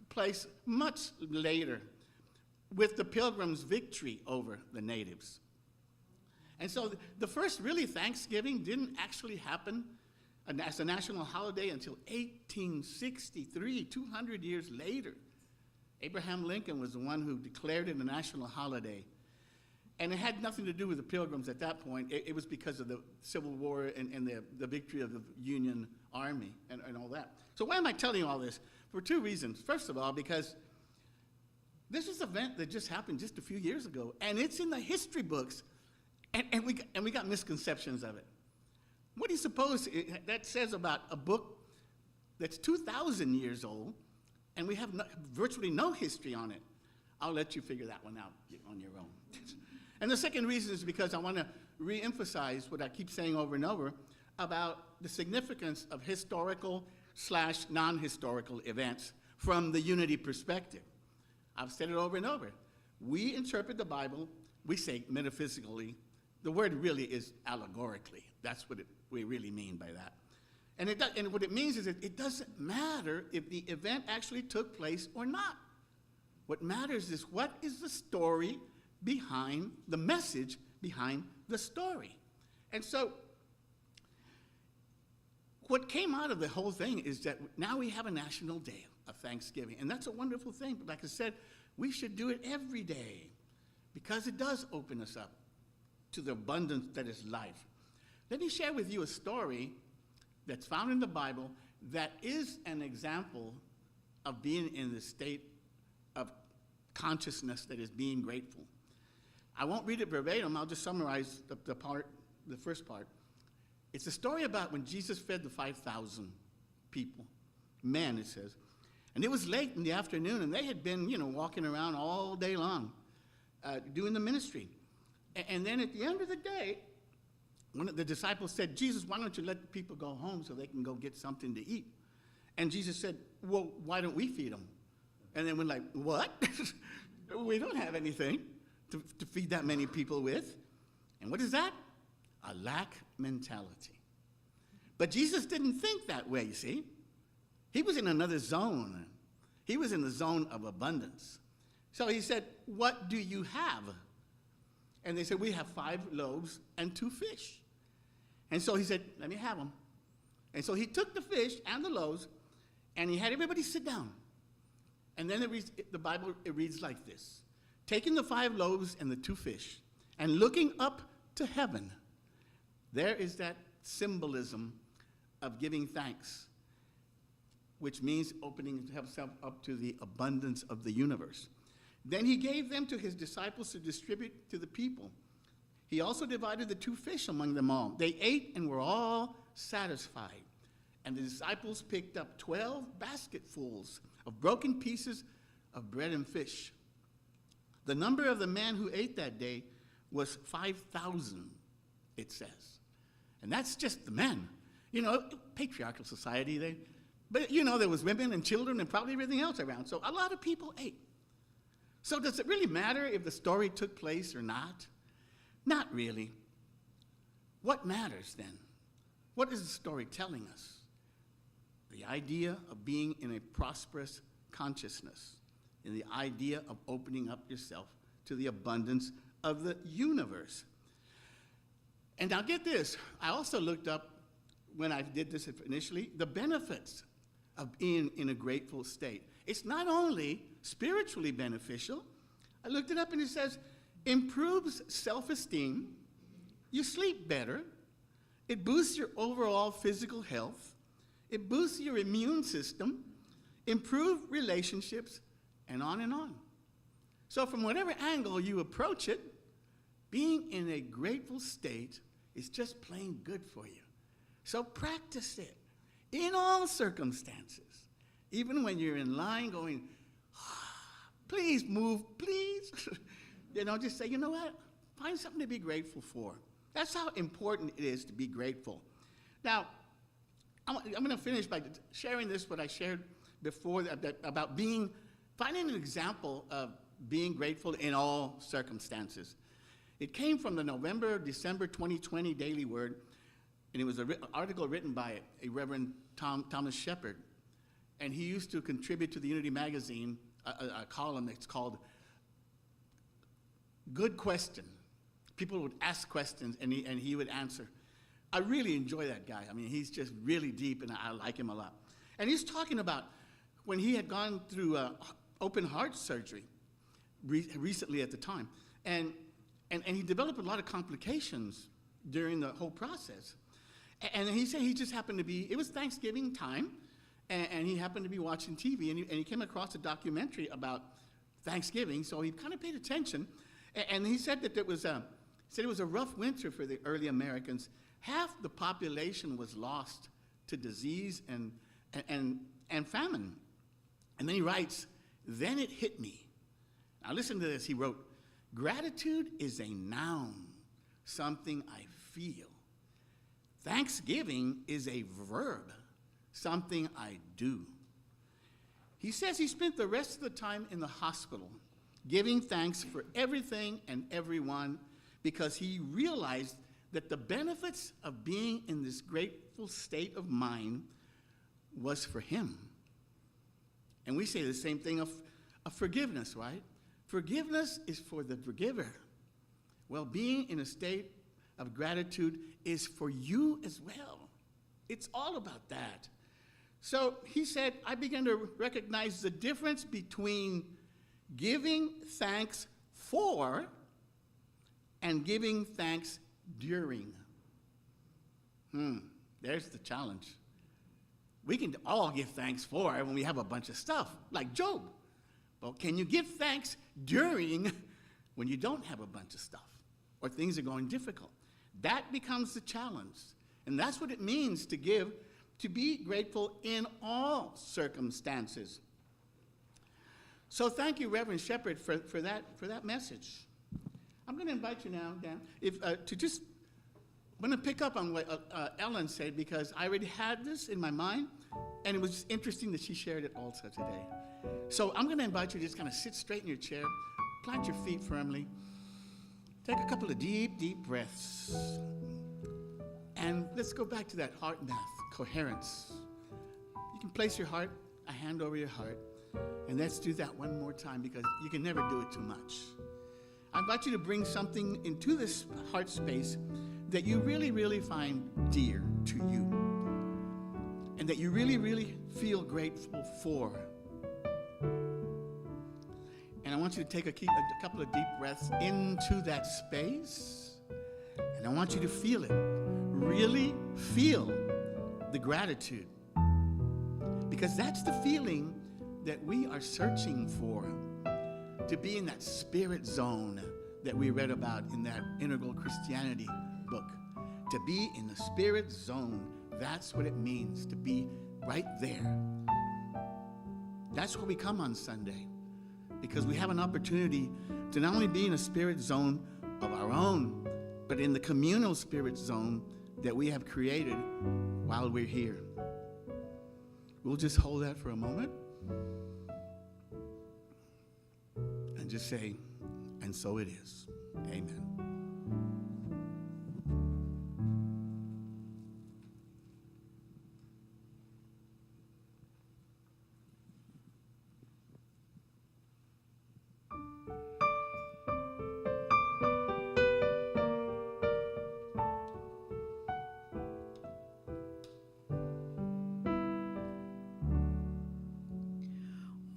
place much later with the pilgrims' victory over the natives. And so the first really Thanksgiving didn't actually happen as a national holiday until 1863, 200 years later. Abraham Lincoln was the one who declared it a national holiday. And it had nothing to do with the pilgrims at that point. It was because of the Civil War and the victory of the Union Army and all that. So why am I telling you all this? For two reasons. First of all, because this is an event that just happened just a few years ago, and it's in the history books, and we got misconceptions of it. What do you suppose that says about a book that's 2,000 years old, and we have virtually no history on it? I'll let you figure that one out on your own. And the second reason is because I want to re-emphasize what I keep saying over and over about the significance of historical/non-historical events from the unity perspective. I've said it over and over. We interpret the Bible, we say metaphysically, The word really is allegorically. That's what we really mean by that. And what it means is that it doesn't matter if the event actually took place or not. What matters is what is the story behind the message behind the story. And so what came out of the whole thing is that now we have a national day of Thanksgiving. And that's a wonderful thing. But like I said, we should do it every day because it does open us up to the abundance that is life. Let me share with you a story that's found in the Bible that is an example of being in the state of consciousness that is being grateful. I won't read it verbatim, I'll just summarize the first part. It's a story about when Jesus fed the 5,000 people, men it says. And it was late in the afternoon and they had been, walking around all day long doing the ministry. And then at the end of the day, one of the disciples said, Jesus, why don't you let the people go home so they can go get something to eat? And Jesus said, well, why don't we feed them? And then we're like, what? We don't have anything to feed that many people with. And what is that? A lack mentality. But Jesus didn't think that way, you see. He was in another zone. He was in the zone of abundance. So he said, what do you have? And they said, we have 5 loaves and 2 fish. And so he said, let me have them. And so he took the fish and the loaves, and he had everybody sit down. And then the Bible reads like this. Taking the 5 loaves and the 2 fish, and looking up to heaven, there is that symbolism of giving thanks, which means opening himself up to the abundance of the universe. Then he gave them to his disciples to distribute to the people. He also divided the 2 fish among them all. They ate and were all satisfied. And the disciples picked up 12 basketfuls of broken pieces of bread and fish. The number of the men who ate that day was 5,000, it says. And that's just the men. Patriarchal society. But there was women and children and probably everything else around. So a lot of people ate. So does it really matter if the story took place or not? Not really. What matters then? What is the story telling us? The idea of being in a prosperous consciousness, and the idea of opening up yourself to the abundance of the universe. And now get this, I also looked up, when I did this initially, the benefits of being in a grateful state. It's not only spiritually beneficial. I looked it up and it says, improves self-esteem, you sleep better, it boosts your overall physical health, it boosts your immune system, improve relationships, and on and on. So from whatever angle you approach it, being in a grateful state is just plain good for you. So practice it in all circumstances. Even when you're in line going, please move, please. Just say, you know what? Find something to be grateful for. That's how important it is to be grateful. Now, I'm going to finish by sharing this, what I shared before about finding an example of being grateful in all circumstances. It came from the November-December 2020 Daily Word, and it was an article written by a Reverend Thomas Shepard. And he used to contribute to the Unity magazine a column that's called Good Question. People would ask questions, and he would answer. I really enjoy that guy. I mean, he's just really deep, and I like him a lot. And he's talking about when he had gone through open heart surgery recently at the time. And he developed a lot of complications during the whole process. And he said he just happened to be, it was Thanksgiving time, and he happened to be watching TV, and he came across a documentary about Thanksgiving, so he kind of paid attention. And he said that it was a rough winter for the early Americans. Half the population was lost to disease and famine. And then he writes, then it hit me. Now listen to this, he wrote, gratitude is a noun, something I feel. Thanksgiving is a verb, something I do. He says he spent the rest of the time in the hospital giving thanks for everything and everyone because he realized that the benefits of being in this grateful state of mind was for him. And we say the same thing of forgiveness, right? Forgiveness is for the forgiver. Well, being in a state of gratitude is for you as well. It's all about that. So he said, I began to recognize the difference between giving thanks for and giving thanks during. There's the challenge. We can all give thanks for when we have a bunch of stuff, like Job. But can you give thanks during when you don't have a bunch of stuff or things are going difficult? That becomes the challenge. And that's what it means to give, to be grateful in all circumstances. So thank you, Reverend Shepherd, for that message. I'm going to invite you now, Dan, I'm going to pick up on what Ellen said, because I already had this in my mind, and it was just interesting that she shared it also today. So I'm going to invite you to just kind of sit straight in your chair, plant your feet firmly, take a couple of deep, deep breaths, and let's go back to that heart math, coherence. You can place your heart, a hand over your heart, and let's do that one more time, because you can never do it too much. I invite you to bring something into this heart space that you really, really find dear to you, and that you really, really feel grateful for. And I want you to take a couple of deep breaths into that space, and I want you to feel it. Really feel the gratitude, because that's the feeling that we are searching for, to be in that spirit zone that we read about in that Integral Christianity book. To be in the spirit zone, that's what it means, to be right there. That's where we come on Sunday, because we have an opportunity to not only be in a spirit zone of our own, but in the communal spirit zone that we have created while we're here. We'll just hold that for a moment and just say, and so it is. Amen.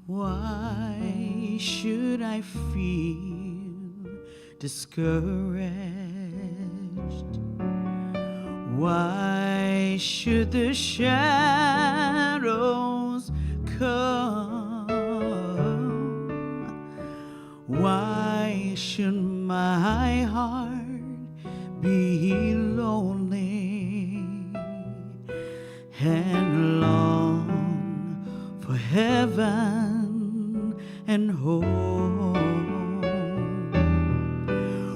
Why should I feel discouraged? Why should the shadows come? Why should my heart be lonely and long for heaven and home,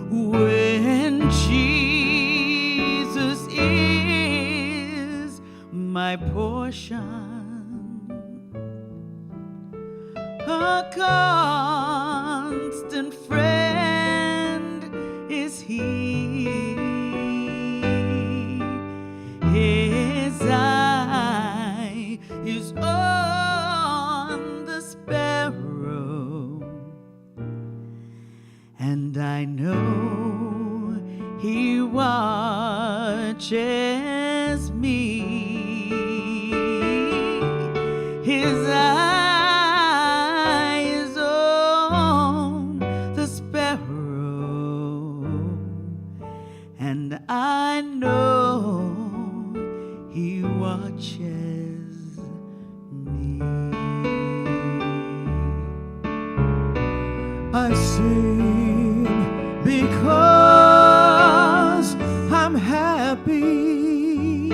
when Jesus is my portion, a constant friend is He. His eye is on the sparrow, and I know He watches me. His eye is on the sparrow, and I know He watches me. I sing because I'm happy.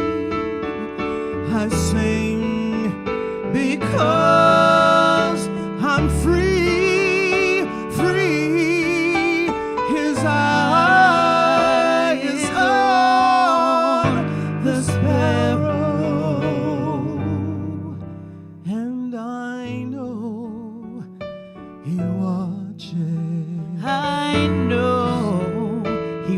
I sing because I'm free, free. His eye is on the sparrow, and I know He watches. I know He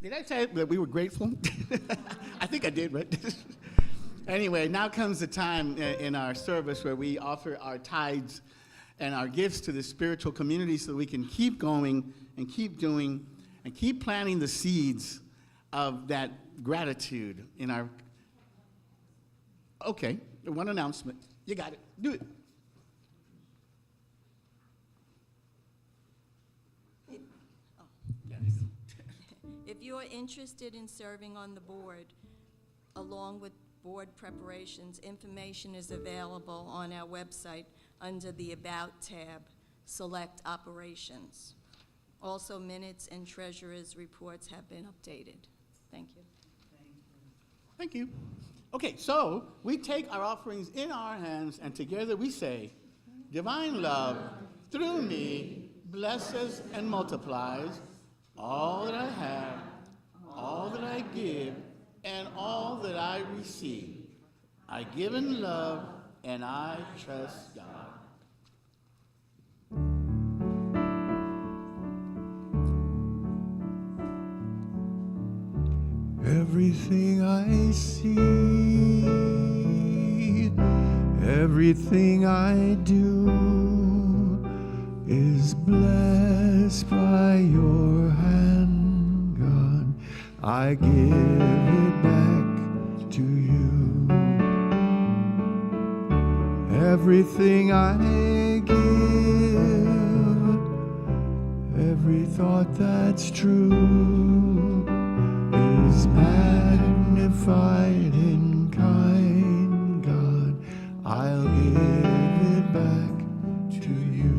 Did I say that we were grateful? I think I did, right? Anyway, now comes the time in our service where we offer our tithes and our gifts to the spiritual community so we can keep going and keep doing and keep planting the seeds of that gratitude in our... Okay, one announcement. You got it. Do it. If you're interested in serving on the board, along with board preparations, information is available on our website under the About tab, Select Operations. Also, minutes and treasurer's reports have been updated. Thank you. Thank you. Okay, so we take our offerings in our hands, and together we say, divine love through me blesses and multiplies all that I have, all that I give, and all that I receive. I give in love, and I trust God. Everything I see, everything I do is blessed by your hand, God. I give it back to you. Everything I give, every thought that's true is magnified in kind, God. I'll give it back to you.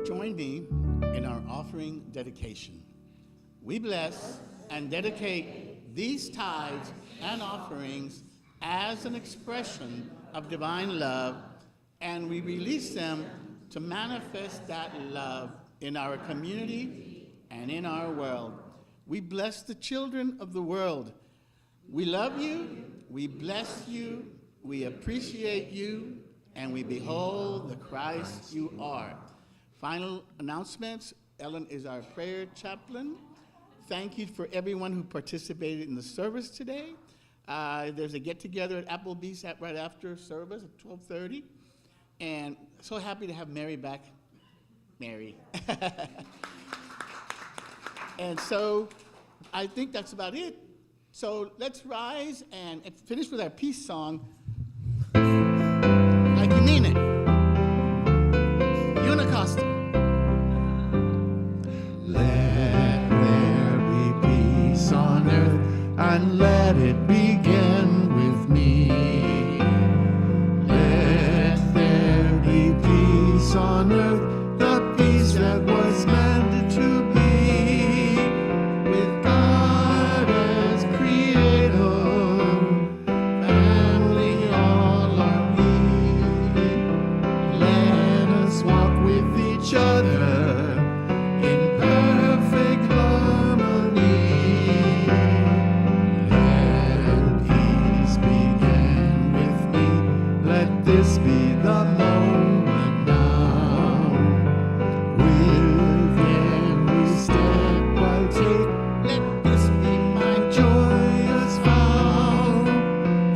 Join me in our offering dedication. We bless and dedicate these tithes and offerings as an expression of divine love, and we release them to manifest that love in our community and in our world. We bless the children of the world. We love you, we bless you, we appreciate you, and we behold the Christ you are. Final announcements. Ellen is our prayer chaplain. Thank you for everyone who participated in the service today. There's a get-together at Applebee's right after service at 12:30. And so happy to have Mary back. Mary. And so I think that's about it. So let's rise and finish with our peace song. Like you mean it. Unacostic. Let there be peace on earth, and let it begin with me. Let there be peace on earth, the peace that was meant to be, with God as creator, family all are we. Let us walk with each other in perfect harmony. Let peace begin with me. Let this be the moment now. With every step I take, let this be my joyous vow.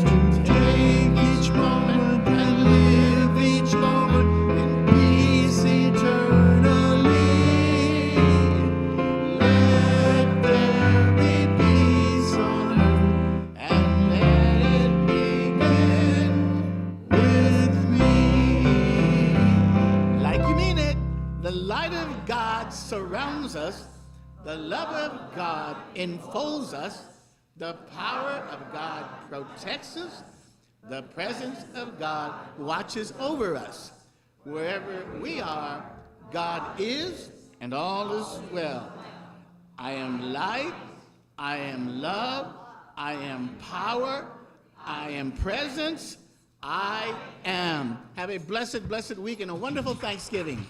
To take each moment and live each moment in peace eternally. Let there be peace on earth, and let it begin with me. Like you mean it, the light of God surrounds us, the love of God enfolds us, the power of God protects us, The presence of God watches over us. Wherever we are, God is, and all is well. I am light, I am love, I am power, I am presence, I am. Have a blessed, blessed week and a wonderful Thanksgiving.